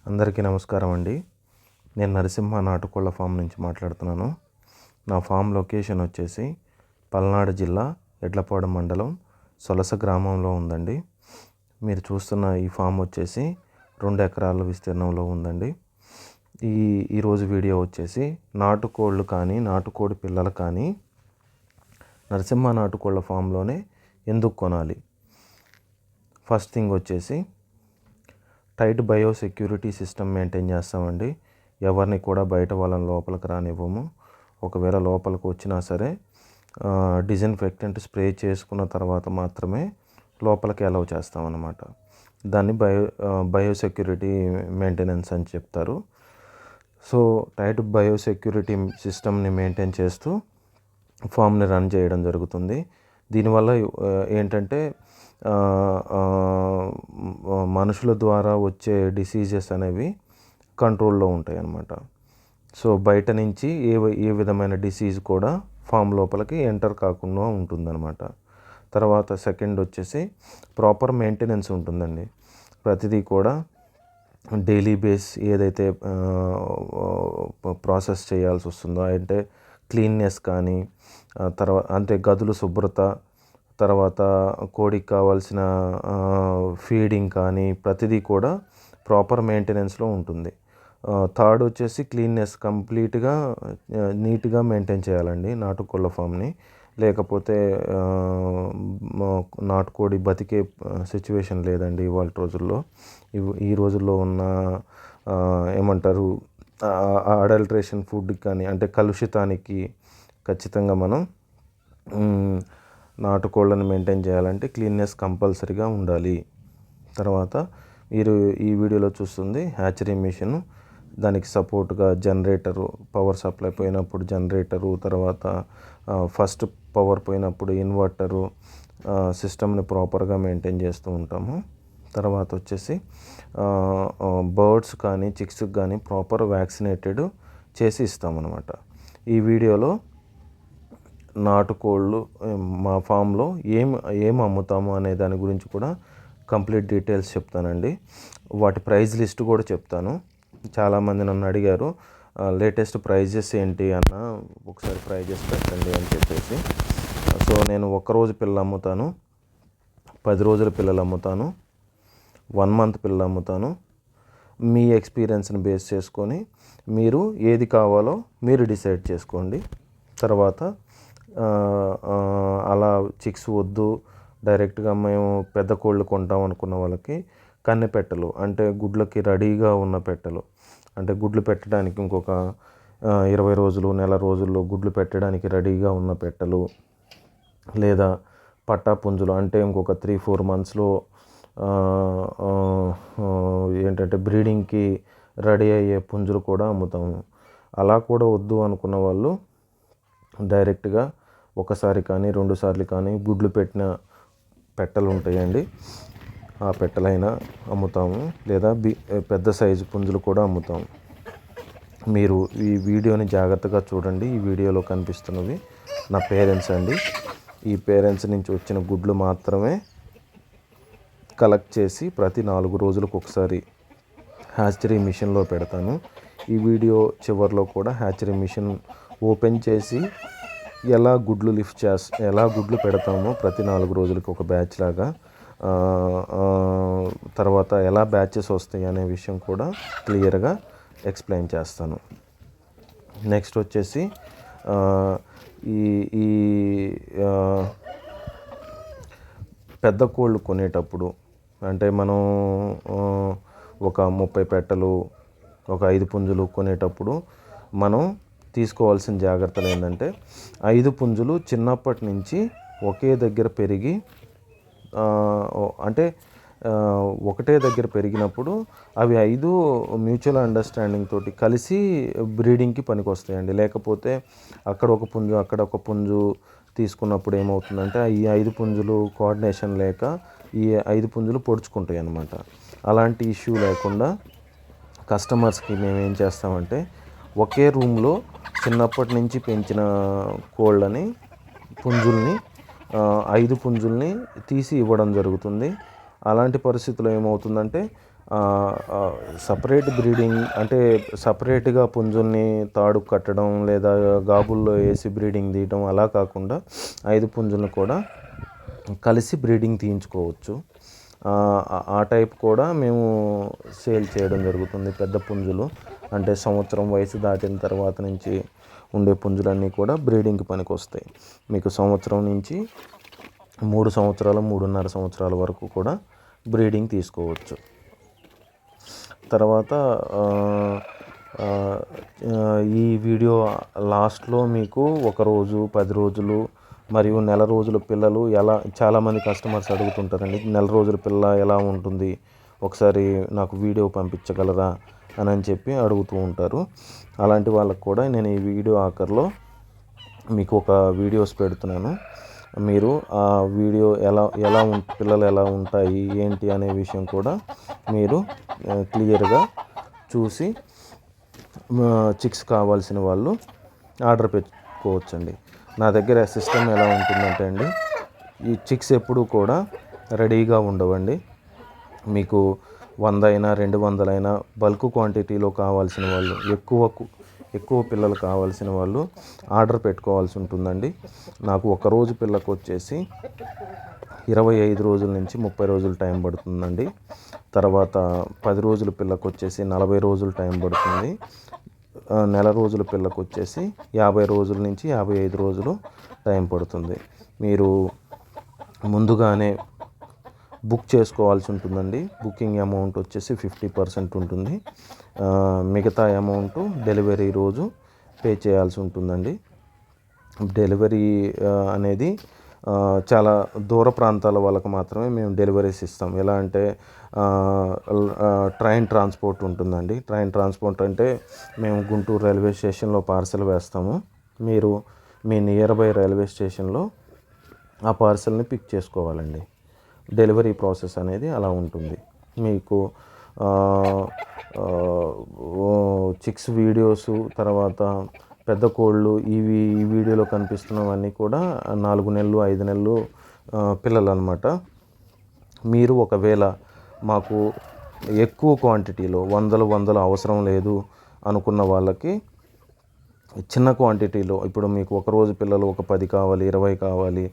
అందరికీ నమస్కారం అండి. నేను నరసింహ నాటుకోళ్ల ఫామ్ నుంచి మాట్లాడుతున్నాను. నా ఫామ్ లొకేషన్ వచ్చేసి పల్నాడు జిల్లా ఎడ్లపాడు మండలం సొలస గ్రామంలో ఉందండి. మీరు చూస్తున్న ఈ ఫామ్ వచ్చేసి 2 ఎకరాల విస్తీర్ణంలో ఉందండి. ఈరోజు వీడియో వచ్చేసి నాటుకోళ్ళు కానీ నాటుకోడి పిల్లలు కానీ నరసింహ నాటుకోళ్ల ఫామ్లోనే ఎందుకు కొనాలి. ఫస్ట్ థింగ్ వచ్చేసి టైట్ బయోసెక్యూరిటీ సిస్టమ్ మెయింటైన్ చేస్తామండి. ఎవరిని కూడా బయట వాళ్ళని లోపలికి రానివ్వము. ఒకవేళ లోపలికి వచ్చినా సరే డిజిన్ఫెక్టెంట్ స్ప్రే చేసుకున్న తర్వాత మాత్రమే లోపలికి అలౌ చేస్తామన్నమాట. దాన్ని బయోసెక్యూరిటీ మెయింటెనెన్స్ అని చెప్తారు. సో టైట్ బయోసెక్యూరిటీ సిస్టమ్ని మెయింటైన్ చేస్తూ ఫామ్ని రన్ చేయడం జరుగుతుంది. దీనివల్ల ఏంటంటే మనుషుల ద్వారా వచ్చే డిసీజెస్ అనేవి కంట్రోల్లో ఉంటాయి అన్నమాట. సో బయట నుంచి ఏ విధమైన డిసీజ్ కూడా ఫామ్ లోపలికి ఎంటర్ కాకుండా ఉంటుందన్నమాట. తర్వాత సెకండ్ వచ్చేసి ప్రాపర్ మెయింటెనెన్స్ ఉంటుందండి. ప్రతిదీ కూడా డైలీ బేస్ ఏదైతే ప్రాసెస్ చేయాల్సి వస్తుందో అంటే క్లీన్నెస్ కానీ అంటే గదులు శుభ్రత, తర్వాత కోడికి కావాల్సిన ఫీడింగ్ కానీ ప్రతిదీ కూడా ప్రాపర్ మెయింటెనెన్స్లో ఉంటుంది. థర్డ్ వచ్చేసి క్లీన్నెస్, కంప్లీట్గా నీట్గా మెయింటైన్ చేయాలండి నాటుకోళ్ళ ఫామ్ని. లేకపోతే నాటుకోడి బతికే సిచ్యువేషన్ లేదండి ఇవాళ రోజుల్లో. ఈ రోజుల్లో ఉన్న ఏమంటారు అడల్ట్రేషన్ ఫుడ్ కానీ అంటే కలుషితానికి ఖచ్చితంగా మనం నాటుకోళ్ళని మెయింటైన్ చేయాలంటే క్లీన్నెస్ కంపల్సరీగా ఉండాలి. తర్వాత మీరు ఈ వీడియోలో చూస్తుంది హ్యాచరీ మిషన్. దానికి సపోర్ట్గా జనరేటరు, పవర్ సప్లై పోయినప్పుడు జనరేటరు, తర్వాత ఫస్ట్ పవర్ పోయినప్పుడు ఇన్వర్టరు సిస్టమ్ని ప్రాపర్గా మెయింటైన్ చేస్తూ ఉంటాము. తర్వాత వచ్చేసి బర్డ్స్ కానీ చిక్స్కి కానీ ప్రాపర్ వ్యాక్సినేటెడ్ చేసి ఇస్తామన్నమాట. ఈ వీడియోలో నాటుకోళ్ళు మా ఫామ్లో ఏం అమ్ముతాము అనే దాని గురించి కూడా కంప్లీట్ డీటెయిల్స్ చెప్తానండి. వాటి ప్రైస్ లిస్ట్ కూడా చెప్తాను. చాలామంది నన్ను అడిగారు లేటెస్ట్ ప్రైజెస్ ఏంటి అన్న, ఒకసారి ప్రైజెస్ పెట్టండి అని చెప్పేసి. సో నేను ఒక్కరోజు పిల్లలు అమ్ముతాను, 10 రోజుల పిల్లలు అమ్ముతాను, 1 మంత్ పిల్లలు అమ్ముతాను. మీ ఎక్స్పీరియన్స్ని బేస్ చేసుకొని మీరు ఏది కావాలో మీరు డిసైడ్ చేసుకోండి. తర్వాత అలా చిక్స్ వద్దు, డైరెక్ట్గా మేము పెద్ద కోళ్ళు కొంటాం అనుకున్న వాళ్ళకి కన్నె పెట్టలు అంటే గుడ్లకి రెడీగా ఉన్న పెట్టలు, అంటే గుడ్లు పెట్టడానికి ఇంకొక 20 రోజులు, నెల రోజుల్లో గుడ్లు పెట్టడానికి రెడీగా ఉన్న పెట్టలు, లేదా పట్టా పుంజులు అంటే ఇంకొక 3-4 మంత్స్లో ఏంటంటే బ్రీడింగ్కి రెడీ అయ్యే పుంజులు కూడా అమ్ముతాము. అలా కూడా వద్దు అనుకున్న వాళ్ళు డైరెక్ట్గా ఒకసారి కానీ 2 సార్లు కానీ గుడ్లు పెట్టిన పెట్టలు ఉంటాయండి, ఆ పెట్టలైనా అమ్ముతాము. లేదా పెద్ద సైజు పుంజులు కూడా అమ్ముతాము. మీరు ఈ వీడియోని జాగ్రత్తగా చూడండి. ఈ వీడియోలో కనిపిస్తున్నవి నా పేరెంట్స్ అండి. ఈ పేరెంట్స్ నుంచి వచ్చిన గుడ్లు మాత్రమే కలెక్ట్ చేసి ప్రతి 4 రోజులకు ఒకసారి హ్యాచరీ మిషన్లో పెడతాను. ఈ వీడియో చివరిలో కూడా హ్యాచరీ మిషన్ ఓపెన్ చేసి ఎలా గుడ్లు పెడతామో ప్రతి 4 రోజులకి ఒక బ్యాచ్ లాగా, తర్వాత ఎలా బ్యాచెస్ వస్తాయి అనే విషయం కూడా క్లియర్గా ఎక్స్ప్లెయిన్ చేస్తాను. నెక్స్ట్ వచ్చేసి ఈ పెద్ద కోళ్ళు కొనేటప్పుడు అంటే మనం ఒక 30 పెట్టలు, ఒక 5 పుంజులు కొనేటప్పుడు మనం తీసుకోవాల్సిన జాగ్రత్తలు ఏంటంటే 5 పుంజులు చిన్నప్పటి నుంచి ఒకే దగ్గర పెరిగి అంటే ఒకటే దగ్గర పెరిగినప్పుడు అవి 5 మ్యూచువల్ అండర్స్టాండింగ్ తోటి కలిసి బ్రీడింగ్కి పనికి వస్తాయండి. లేకపోతే అక్కడ ఒక పుంజు తీసుకున్నప్పుడు ఏమవుతుందంటే ఈ 5 పుంజులు కోఆర్డినేషన్ లేక ఈ 5 పుంజులు పొడుచుకుంటాయి అన్నమాట. అలాంటి ఇష్యూ లేకుండా కస్టమర్స్కి మేము ఏం చేస్తామంటే ఒకే రూమ్లో చిన్నప్పటి నుంచి పెంచిన కోళ్ళని పుంజుల్ని 5 పుంజుల్ని తీసి ఇవ్వడం జరుగుతుంది. అలాంటి పరిస్థితుల్లో ఏమవుతుందంటే సపరేట్ బ్రీడింగ్ అంటే సపరేట్గా పుంజుల్ని తాడు కట్టడం లేదా గాబుల్లో వేసి బ్రీడింగ్ తీయడం అలా కాకుండా 5 పుంజులను కూడా కలిసి బ్రీడింగ్ తీయించుకోవచ్చు. ఆ టైప్ కూడా మేము సేల్ చేయడం జరుగుతుంది. పెద్ద పుంజులు అంటే సంవత్సరం వయసు దాటిన తర్వాత నుంచి ఉండే పుంజులన్నీ కూడా బ్రీడింగ్కి పనికి వస్తాయి. మీకు సంవత్సరం నుంచి 3 సంవత్సరాలు 3.5 సంవత్సరాల వరకు కూడా బ్రీడింగ్ తీసుకోవచ్చు. తర్వాత ఈ వీడియో లాస్ట్లో మీకు 1 రోజు 10 రోజులు మరియు నెల రోజుల పిల్లలు ఎలా, చాలామంది కస్టమర్స్ అడుగుతుంటారండి, నెల రోజుల పిల్ల ఎలా ఉంటుంది, ఒకసారి నాకు వీడియో పంపించగలరా అని చెప్పి అడుగుతూ ఉంటారు. అలాంటి వాళ్ళకు కూడా నేను ఈ వీడియో ఆఖరిలో మీకు ఒక వీడియోస్ పెడుతున్నాను. మీరు ఆ వీడియో పిల్లలు ఎలా ఉంటాయి ఏంటి అనే విషయం కూడా మీరు క్లియర్గా చూసి చిక్స్ కావాల్సిన వాళ్ళు ఆర్డర్ పెట్టుకోవచ్చండి. నా దగ్గర సిస్టమ్ ఎలా ఉంటుందంటే అండి, ఈ చిక్స్ ఎప్పుడూ కూడా రెడీగా ఉండవండి. మీకు 100 అయినా 200 అయినా బల్క్ క్వాంటిటీలో కావాల్సిన వాళ్ళు, ఎక్కువ పిల్లలు కావాల్సిన వాళ్ళు ఆర్డర్ పెట్టుకోవాల్సి ఉంటుందండి. నాకు 1 రోజు పిల్లకు వచ్చేసి 25 రోజుల నుంచి 30 రోజులు టైం పడుతుందండి. తర్వాత 10 రోజుల పిల్లకు వచ్చేసి 40 రోజులు టైం పడుతుంది. నెల రోజుల పిల్లకు వచ్చేసి 50 రోజుల నుంచి 55 రోజులు టైం పడుతుంది. మీరు ముందుగానే బుక్ చేసుకోవాల్సి ఉంటుందండి. బుకింగ్ అమౌంట్ వచ్చేసి 50% ఉంటుంది. మిగతా అమౌంట్ డెలివరీ రోజు పే చేయాల్సి ఉంటుందండి. డెలివరీ అనేది చాలా దూర ప్రాంతాల వాళ్ళకు మాత్రమే మేము డెలివరీస్ ఇస్తాం. ఎలా అంటే ట్రైన్ ట్రాన్స్పోర్ట్ ఉంటుందండి. ట్రైన్ ట్రాన్స్పోర్ట్ అంటే మేము గుంటూరు రైల్వే స్టేషన్లో పార్సల్ వేస్తాము. మీరు మీ నియర్ బై రైల్వే స్టేషన్లో ఆ పార్సల్ని పిక్ చేసుకోవాలండి. డెలివరీ ప్రాసెస్ అనేది అలా ఉంటుంది. మీకు చిక్స్ వీడియోస్, తర్వాత పెద్ద కోళ్ళు, ఈ వీడియోలో కనిపిస్తున్నవన్నీ కూడా 4 నెలలు 5 నెలలు పిల్లలు అన్నమాట. మీరు ఒకవేళ మాకు ఎక్కువ క్వాంటిటీలో వందలు అవసరం లేదు అనుకున్న వాళ్ళకి చిన్న క్వాంటిటీలో, ఇప్పుడు మీకు 1 రోజు పిల్లలు ఒక 10 కావాలి, 20 కావాలి,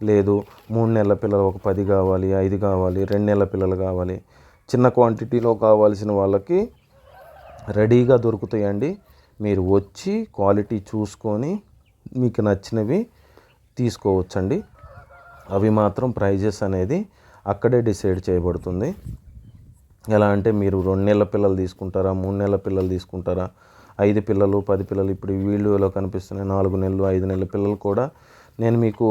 లేదు 3 నెలల పిల్లలు ఒక 10 కావాలి, 5 కావాలి, 2 నెలల పిల్లలు కావాలి, చిన్న క్వాంటిటీలో కావాల్సిన వాళ్ళకి రెడీగా దొరుకుతాయండి. మీరు వచ్చి క్వాలిటీ చూసుకొని మీకు నచ్చినవి తీసుకోవచ్చండి. అవి మాత్రం ప్రైజెస్ అనేది అక్కడే డిసైడ్ చేయబడుతుంది. ఎలా అంటే మీరు 2 నెలల పిల్లలు తీసుకుంటారా, 3 నెలల పిల్లలు తీసుకుంటారా, 5 పిల్లలు 10 పిల్లలు, ఇప్పుడు ఈ వీడియోలో కనిపిస్తున్న 4 నెలలు 5 నెలల పిల్లలు కూడా నేను మీకు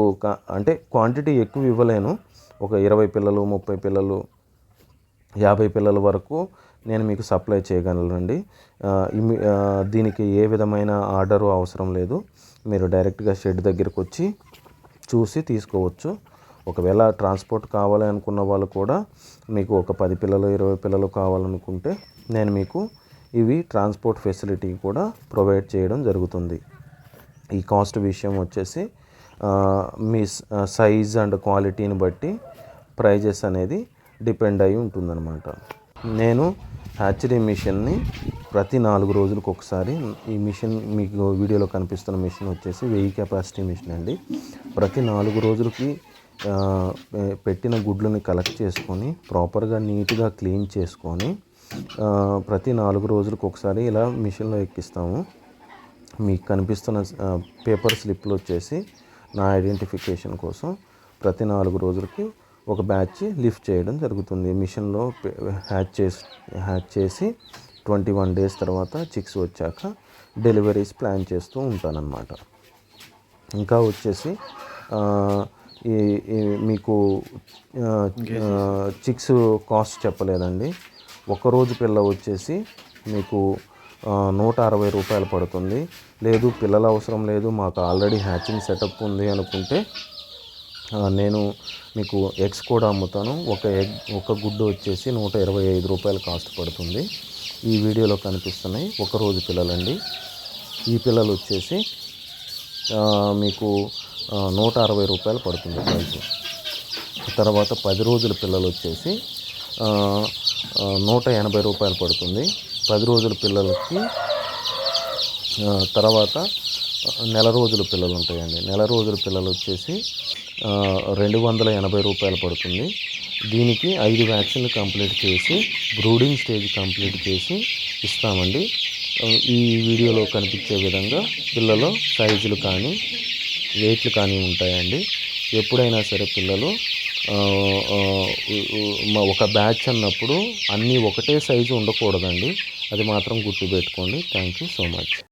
అంటే క్వాంటిటీ ఎక్కువ ఇవ్వలేను. ఒక 20 పిల్లలు 30 పిల్లలు 50 పిల్లల వరకు నేను మీకు సప్లై చేయగలనండి. దీనికి ఏ విధమైన ఆర్డరు అవసరం లేదు. మీరు డైరెక్ట్గా షెడ్ దగ్గరికి వచ్చి చూసి తీసుకోవచ్చు. ఒకవేళ ట్రాన్స్పోర్ట్ కావాలి అనుకున్న వాళ్ళు కూడా మీకు ఒక 10 పిల్లలు 20 పిల్లలు కావాలనుకుంటే నేను మీకు ఇవి ట్రాన్స్పోర్ట్ ఫెసిలిటీ కూడా ప్రొవైడ్ చేయడం జరుగుతుంది. ఈ కాస్ట్ విషయం వచ్చేసి మీ సైజ్ అండ్ క్వాలిటీని బట్టి ప్రైజెస్ అనేది డిపెండ్ అయి ఉంటుందన్నమాట. నేను హ్యాచరీ మిషన్ని ప్రతి 4 రోజులకు ఒకసారి, ఈ మిషన్ మీకు వీడియోలో కనిపిస్తున్న మిషన్ వచ్చేసి 1000 కెపాసిటీ మిషన్ అండి. ప్రతి 4 రోజులకి పెట్టిన గుడ్లని కలెక్ట్ చేసుకొని ప్రాపర్గా నీట్గా క్లీన్ చేసుకొని ప్రతి 4 రోజులకు ఒకసారి ఇలా మిషన్లో ఎక్కిస్తాము. మీకు కనిపిస్తున్న పేపర్ స్లిప్లు వచ్చేసి నా ఐడెంటిఫికేషన్ కోసం ప్రతి 4 రోజులకి ఒక బ్యాచ్ లిఫ్ట్ చేయడం జరుగుతుంది. మిషన్లో హ్యాచ్ చేసి 21 డేస్ తర్వాత చిక్స్ వచ్చాక డెలివరీస్ ప్లాన్ చేస్తూ ఉంటానన్నమాట. ఇంకా వచ్చేసి మీకు చిక్స్ కాస్ట్ చెప్పలేదండి. 1 రోజు పిల్ల వచ్చేసి మీకు 160 రూపాయలు పడుతుంది. లేదు పిల్లల అవసరం లేదు, మాకు ఆల్రెడీ హ్యాచింగ్ సెటప్ ఉంది అనుకుంటే నేను మీకు ఎగ్స్ కూడా అమ్ముతాను. ఒక గుడ్డు వచ్చేసి 125 రూపాయలు కాస్ట్ పడుతుంది. ఈ వీడియోలో కనిపిస్తున్నాయి 1 రోజు పిల్లలండి. ఈ పిల్లలు వచ్చేసి మీకు 160 రూపాయలు పడుతుంది ప్రైస్. తర్వాత 10 రోజుల పిల్లలు వచ్చేసి రూ. 180 పడుతుంది. 10 రోజుల పిల్లలకి తర్వాత నెల రోజుల పిల్లలు ఉంటాయండి. నెల రోజుల పిల్లలు వచ్చేసి రూ. 280 పడుతుంది. దీనికి 5 వ్యాక్సిన్లు కంప్లీట్ చేసి బ్రూడింగ్ స్టేజ్ కంప్లీట్ చేసి ఇస్తామండి. ఈ వీడియోలో కనిపించే విధంగా పిల్లల సైజులు కానీ వెయిట్లు కానీ ఉంటాయండి. ఎప్పుడైనా సరే పిల్లలు ఒక బ్యాచ్ అన్నప్పుడు అన్నీ ఒకటే సైజు ఉండకూడదండి. అది మాత్రం గుర్తుపెట్టుకోండి. Thank you so much.